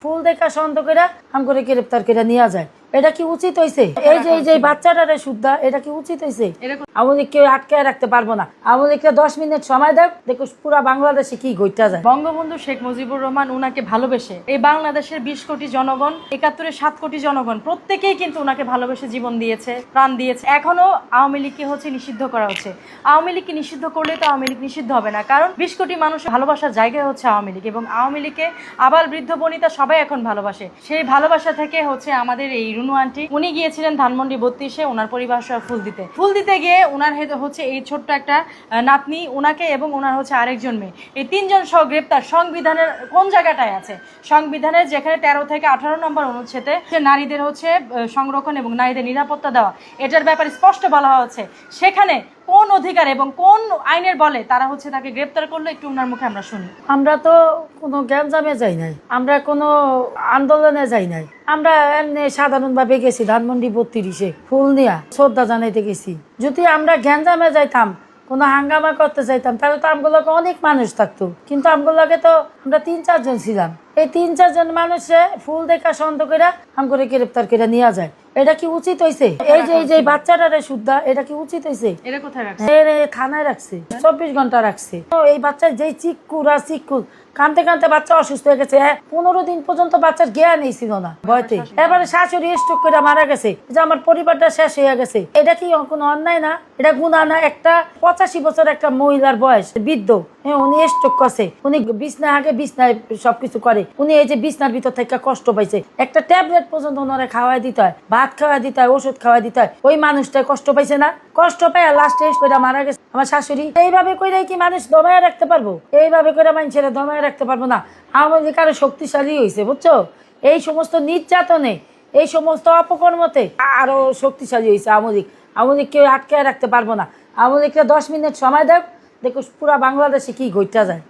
ফুল দেখা সন্দেহ করে আম করে গ্রেপ্তার করে নিয়ে যায়। এটা কি উচিত হয়েছে? এই যে বাচ্চাটারে সুদ্ধা, এটা কি উচিত হয়েছে? আওয়ামী লীগ কেউ আটকায় রাখতে পারবো না। আওয়ামী লীগকে 10 মিনিট সময় দেয়, দেখো পুরা বাংলাদেশে কি ঘটতে যায়। বঙ্গবন্ধু শেখ মুজিবুর রহমান উনাকে ভালোবেসে এই বাংলাদেশের 20 কোটি জনগণ, 71-এর 7 কোটি জনগণ প্রত্যেকেই কিন্তু উনাকে ভালোবেসে জীবন দিয়েছে, প্রাণ দিয়েছে। এখনো আওয়ামী লীগকে নিষিদ্ধ করা হচ্ছে। আওয়ামী লীগকে নিষিদ্ধ করলে তো আওয়ামী লীগ নিষিদ্ধ হবে না, কারণ 20 কোটি মানুষের ভালোবাসার জায়গা হচ্ছে আওয়ামী লীগ, এবং আওয়ামী লীগকে আবাল বৃদ্ধ বনিতা সবাই এখন ভালোবাসে। সেই ভালোবাসা থেকে আমাদের এই রুনু আন্টি, উনি গিয়েছিলেন ধানমন্ডি 32-এ ওনার পরিবার সহ ফুল দিতে গিয়ে ওনার এই ছোট্ট একটা নাতনি, ওনাকে এবং ওনার আরেকজন মেয়ে, এই 3 জন সহ গ্রেপ্তার। সংবিধানের কোন জায়গাটায় আছে? সংবিধানের যেখানে 13 থেকে 18 নম্বর অনুচ্ছেদে নারীদের সংরক্ষণ এবং নারীদের নিরাপত্তা দেওয়া, এটার ব্যাপারে স্পষ্ট বলা হচ্ছে, সেখানে কোন অধিকার এবং কোন আইনের বলে তারা তাকে গ্রেপ্তার করলো, একটু ওনার মুখে আমরা শুনি। আমরা তো কোনো গ্যাঞ্জামে যাই নাই, আমরা কোনো আন্দোলনে যাই নাই, আমরা এমনি সাধারণভাবে গেছি ধানমন্ডি 32-এ ফুল নিয়া শ্রদ্ধা জানাইতে গেছি। যদি আমরা গ্যাঞ্জামে যাইতাম, কোনো হাঙ্গামা করতে চাইতাম, তাহলে তো আমগুলোকে অনেক মানুষ থাকতো, কিন্তু আমগুলোকে তো আমরা 3-4 জন ছিলাম। এই 3-4 জন মানুষে ফুল দেখা সন্দেহ করে আম করে গ্রেপ্তার করে নিয়ে যায়। এটা কি উচিত হয়েছে? এই যে বাচ্চাটারে সুদ্ধা, এটা কি উচিত হয়েছে? থানায় রাখছে, 24 ঘন্টা রাখছে। এই বাচ্চার যে চিকুর কানতে কানতে বাচ্চা অসুস্থ হয়ে গেছে। 15 দিন পর্যন্ত বাচ্চার জ্ঞানই ছিল না ভয়তে। এবারে শাশুড়ি স্ট্রোক করে মারা গেছে, যে আমার পরিবারটা শেষ হয়ে গেছে। এটা কি কোনো অন্যায় না? এটা গুনাহ না? একটা 85 বছর একটা মহিলার বয়স, বৃদ্ধ, উনি স্ট্রোক করছে, উনি বিছনায় সবকিছু করে, উনি এই যে বিছনার ভিতর থেকে কষ্ট পাইছে, একটা ট্যাবলেট পর্যন্ত ওনারা খাওয়াই দিতে হয়, ভাত খাওয়াই দিতে হয়, ওষুধ খাওয়াই দিতে হয়। ওই মানুষটা কষ্ট পাইছে না? কষ্ট পায় লাস্টে করে মারা গেছে আমার শাশুড়ি। এইভাবে করে কি মানুষ দমায় রাখতে পারবো? এইভাবে করে মানুষের দমায় রাখতে পারবো না। আওয়ামী লীগ আরো শক্তিশালী হয়েছে, বুঝছো? এই সমস্ত নির্যাতনে, এই সমস্ত অপকর্মতে আরো শক্তিশালী হয়েছে আওয়ামী লীগ। আওয়ামী লীগ কেউ আটকায় রাখতে পারবো না। আওয়ামী লীগকে 10 মিনিট সময় দেয়, দেখো পুরা বাংলাদেশে কি ঘটতে যায়।